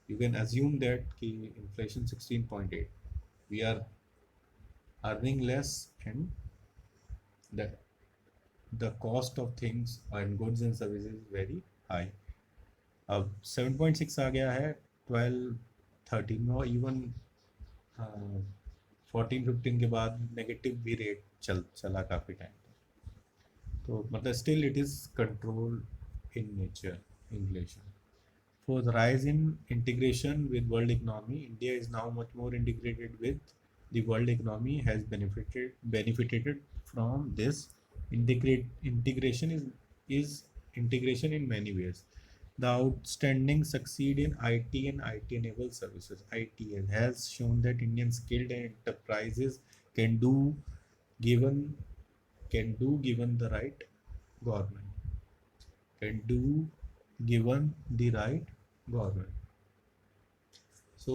यू कैन अज्यूम दैट कि inflation 16.8, we are earning less and the cost of things and goods and services is very high. अब 7.6 आ गया है 12-13 में, और इवन 14-15 के बाद नेगेटिव भी रेट चला काफ़ी टाइम। तो मतलब still it is control in nature inflation. For the rise in integration with world economy, India is now much more integrated with the world economy, has benefited from this integration is integration in many ways. The outstanding succeed in IT and IT enabled services. ITS has shown that Indian skilled enterprises can do given the right government. Can do given the right government. So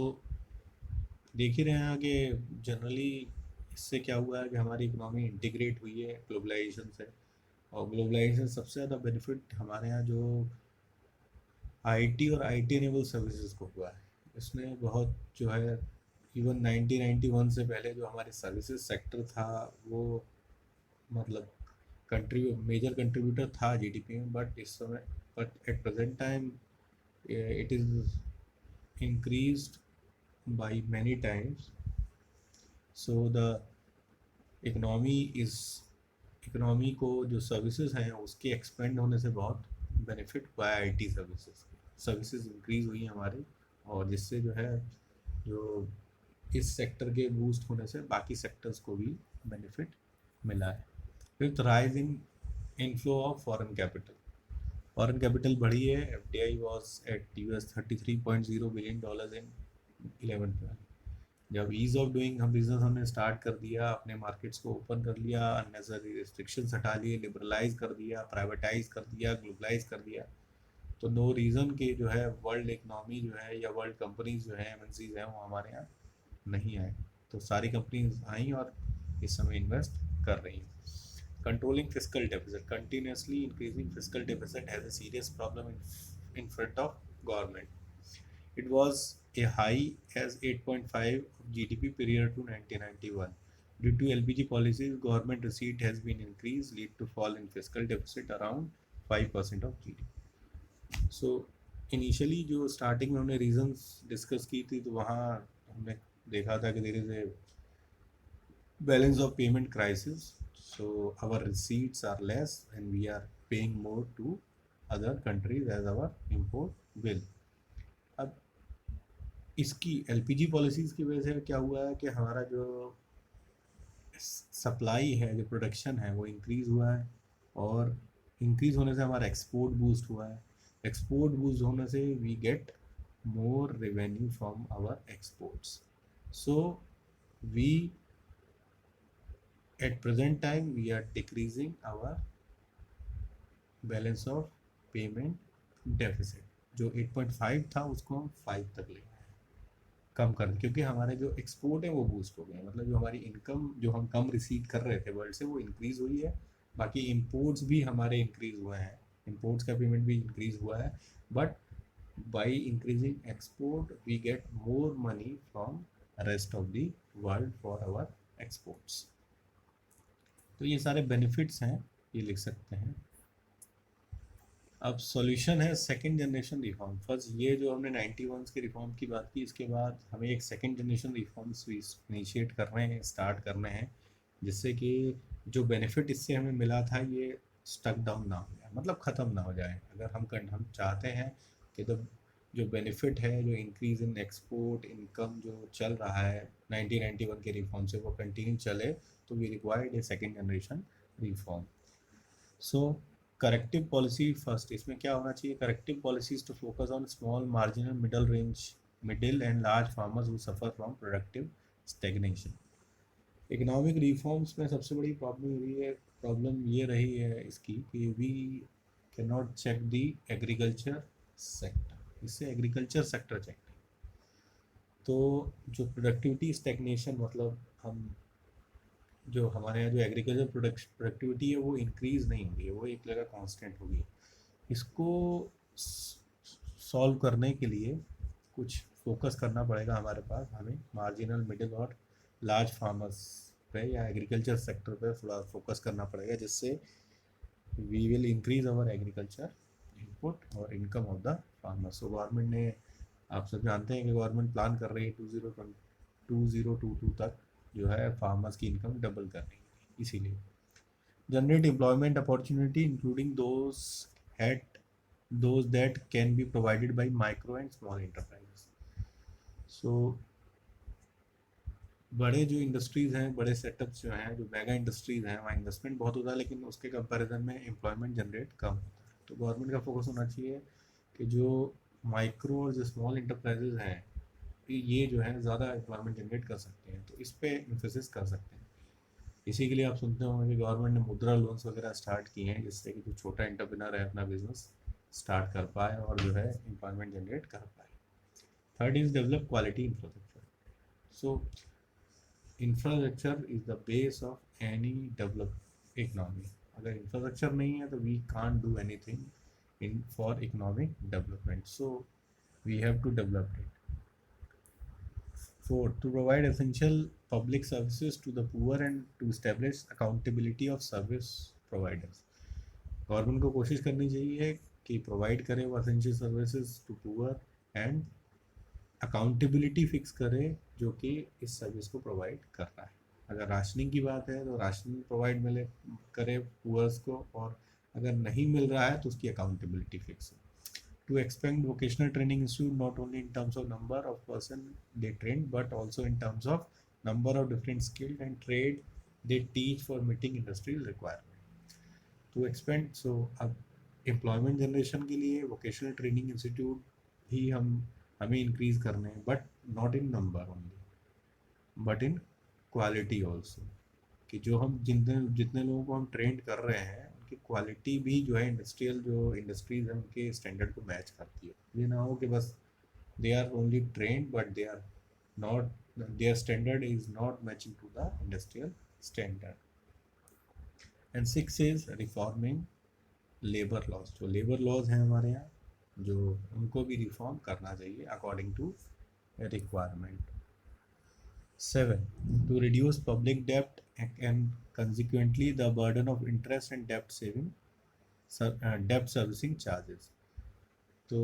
देख ही रहे हैं कि generally इससे क्या हुआ है कि हमारी इकोनॉमी इंटीग्रेट हुई है ग्लोबलाइजेशन से, और ग्लोबलाइजेशन सबसे ज़्यादा बेनिफिट हमारे यहाँ जो आईटी और आईटी एनेबल सर्विसेज को हुआ है. इसमें बहुत जो है इवन 1991 से पहले जो हमारे सर्विसेज सेक्टर था वो मतलब मेजर कंट्रीब्यूटर था जीडीपी में, but at present time it is increased by many times. So the economy को जो सर्विसेज हैं उसके एक्सपेंड होने से बहुत बेनिफिट हुआ है. आईटी सर्विसेज इंक्रीज हुई हैं हमारी, और जिससे जो है जो इस सेक्टर के बूस्ट होने से बाकी सेक्टर्स को भी बेनिफिट मिला है. Fifth, rise in inflow of foreign capital. Foreign capital बढ़ी है. FDI was at $33.0 billion in 11-12. जब ईज ऑफ डूइंग बिजनेस हमने स्टार्ट कर दिया, अपने मार्केट्स को ओपन कर लिया, अननेसेसरी रिस्ट्रिक्शंस हटा लिए, लिबरलाइज कर दिया, प्राइवेटाइज कर दिया, ग्लोबलाइज कर दिया, तो नो रीज़न कि जो है वर्ल्ड इकनॉमी जो है या वर्ल्ड कंपनीज जो है MNCs हैं वो हमारे यहाँ नहीं आए. तो सारी कंपनीज आई और इस समय इन्वेस्ट कर रही हैं. Controlling fiscal deficit. Continuously increasing fiscal deficit has a serious problem in front of government. It was a high as 8.5 of GDP prior to 1991. Due to LPG policies, government receipt has been increased, lead to fall in fiscal deficit around 5% of GDP. So initially जो starting में हमने reasons discuss की थी, तो वहाँ हमने देखा था कि there is a balance of payment crisis, so our receipts are less and we are paying more to other countries as our import bill. अब इसकी एलपीजी पॉलिसीज़ की वजह से क्या हुआ है कि हमारा जो सप्लाई है, जो प्रोडक्शन है, वो इंक्रीज़ हुआ है, और इंक्रीज़ होने से हमारा एक्सपोर्ट बूस्ट हुआ है। एक्सपोर्ट बूस्ट होने से we get more revenue from our exports. So we at present time we are decreasing our balance of payment deficit, जो 8.5 था उसको हम 5 तक ले आए, कम कर, क्योंकि हमारे जो एक्सपोर्ट है वो बूस्ट हो गए, मतलब जो हमारी इनकम जो हम कम रिसीव कर रहे थे वर्ल्ड से वो इंक्रीज़ हुई है। बाकी इंपोर्ट्स भी हमारे इंक्रीज़ हुए हैं, इंपोर्ट्स का पेमेंट भी इंक्रीज़ हुआ है, but by increasing export we get more money from rest of the world for our exports. तो ये सारे बेनिफिट्स हैं, ये लिख सकते हैं। अब सॉल्यूशन है सेकंड जनरेशन रिफॉर्म। फर्स्ट ये जो हमने 91 के रिफॉर्म की बात की, इसके बाद हमें एक सेकंड जनरेशन रिफॉर्म्स इनिशिएट कर रहे हैं, स्टार्ट करने हैं, जिससे कि जो बेनिफिट इससे हमें मिला था ये स्टक डाउन ना हो जाए, मतलब ख़त्म ना हो जाए। अगर हम चाहते हैं कि तो जो बेनिफिट है, जो इंक्रीज़ इन एक्सपोर्ट इनकम जो चल रहा है 1991 के रिफॉर्म से, वो कंटिन्यू चले, तो we required a second generation reform. So corrective policy first, इसमें क्या होना चाहिए? Corrective policies to focus on small marginal middle and large farmers who suffer from productive stagnation. Economic reforms में सबसे बड़ी प्रॉब्लम ये रही है इसकी कि we can not check the agriculture sector, इससे एग्रीकल्चर सेक्टर चेक नहीं। तो जो प्रोडक्टिविटी स्टेगनेशन, मतलब हम जो हमारे यहाँ जो एग्रीकल्चर प्रोडक्टिविटी है वो इंक्रीज़ नहीं होगी, है वो एक जगह कांस्टेंट होगी। इसको सॉल्व करने के लिए कुछ फोकस करना पड़ेगा हमारे पास, हमें मार्जिनल मिडिल और लार्ज फार्मर्स पे या एग्रीकल्चर सेक्टर पे थोड़ा फोकस करना पड़ेगा, जिससे we will increase our agriculture input और income of the farmer. So government ने, आप सब जानते हैं कि गवर्नमेंट प्लान कर रही है 2022 तक जो है फार्मर्स की इनकम डबल करने की, इसीलिए generate employment opportunity including those that can be provided by micro and small enterprises. So बड़े जो इंडस्ट्रीज़ हैं, बड़े सेटअप्स जो हैं, जो मेगा इंडस्ट्रीज़ हैं, वहाँ इन्वेस्टमेंट बहुत होता है, लेकिन उसके कंपैरिजन में एम्प्लॉयमेंट जनरेट कम होता है। तो गवर्नमेंट का फोकस होना चाहिए कि जो माइक्रो और जो स्मॉल इंटरप्राइजेज हैं, ये जो है ज़्यादा एम्प्लॉयमेंट जनरेट कर सकते हैं, तो इस पर इन्फोसिस कर सकते हैं। इसी के लिए आप सुनते होंगे कि गवर्नमेंट ने मुद्रा लोन्स वगैरह स्टार्ट किए हैं, जिससे कि जो छोटा एंटरप्रेन्योर है अपना बिजनेस स्टार्ट कर पाए और जो है एम्प्लॉयमेंट जनरेट कर पाए। Third is develop quality infrastructure. So infrastructure is the base of any develop economy. अगर इंफ्रास्ट्रक्चर नहीं है तो we can't do anything in for economic development, so we have to develop it. Fourth, to provide essential public services to the poor and to establish accountability of service providers. Government को कोशिश करनी चाहिए कि provide करे वो essential services to poor and accountability fix करे जो कि इस सर्विस को प्रोवाइड कर रहा है। अगर राशनिंग की बात है तो राशनिंग प्रोवाइड मिले करे पुअर्स को, और अगर नहीं मिल रहा है तो उसकी अकाउंटेबिलिटी फिक्स हो। To expand vocational training institute not only in terms of number of person they train, but also in terms of number of different skilled and trade they teach for meeting industrial requirement. To expand, so अब employment generation के लिए vocational training institute भी हमें increase करने हैं, but not in number only but in quality also, कि जो हम जितने लोगों को हम ट्रेंड कर रहे हैं की क्वालिटी भी जो है इंडस्ट्रियल जो इंडस्ट्रीज हैं उनके स्टैंडर्ड को मैच करती है। ये ना हो कि बस they are only trend but they are not, their standard is not matching to the industrial standard. And 6 is reforming labour laws. जो लेबर लॉज हैं हमारे यहाँ, जो उनको भी रिफॉर्म करना चाहिए according to requirement. 7, to reduce public debt and consequently the burden of interest and debt servicing charges. तो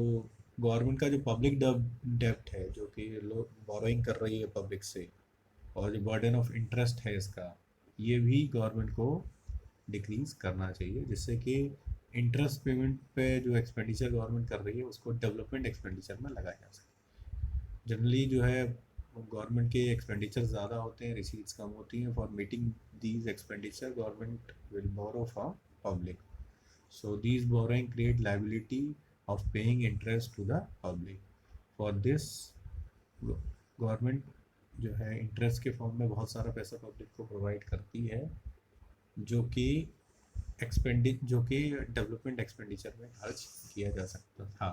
गवर्नमेंट का जो पब्लिक डेब्ट है, जो कि लोग बोरोइंग कर रही है पब्लिक से, और जो बर्डन ऑफ इंटरेस्ट है इसका, ये भी गवर्नमेंट को डिक्रीज करना चाहिए, जिससे कि इंटरेस्ट पेमेंट पे जो एक्सपेंडिचर गवर्नमेंट कर रही है उसको डेवलपमेंट एक्सपेंडिचर में लगाया जा सके। जनरली जो है गवर्नमेंट के एक्सपेंडिचर ज़्यादा होते हैं, रिसीट्स कम होती हैं। For meeting these expenditure government will borrow from public, so these borrowing create liability of paying interest to the public. For this government जो है इंटरेस्ट के फॉर्म में बहुत सारा पैसा पब्लिक को प्रोवाइड करती है, जो कि जो कि डेवलपमेंट एक्सपेंडिचर में खर्च किया जा सकता था।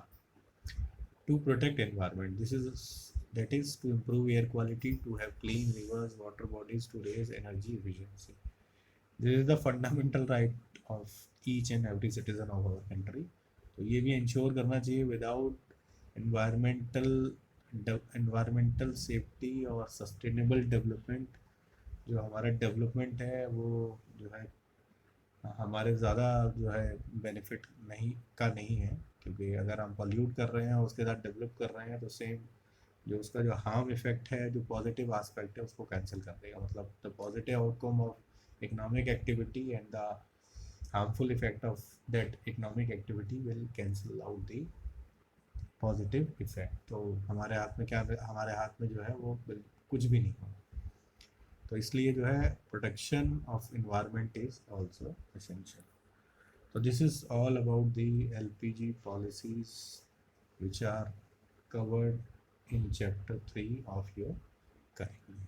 To protect environment, this is that is to improve air quality, to have clean rivers, water bodies, to raise energy efficiency. This is the fundamental right of each and every citizen of our country. तो ये भी ensure करना चाहिए, without environmental safety और sustainable development, जो हमारा development है वो जो है हमारे ज़्यादा जो है बेनिफिट नहीं है, क्योंकि अगर हम पॉल्यूट कर रहे हैं और उसके साथ डेवलप कर रहे हैं तो सेम जो उसका जो हार्म इफेक्ट है, जो पॉजिटिव एस्पेक्ट है, उसको कैंसिल कर देगा। मतलब the positive outcome of economic activity and the harmful effect of that economic activity will cancel out the positive effect. तो हमारे हाथ में क्या, हमारे हाथ में जो है वो कुछ भी नहीं होगा। तो इसलिए जो है protection of environment is also essential. So this is all about the LPG policies which are covered in chapter 3 of your curriculum.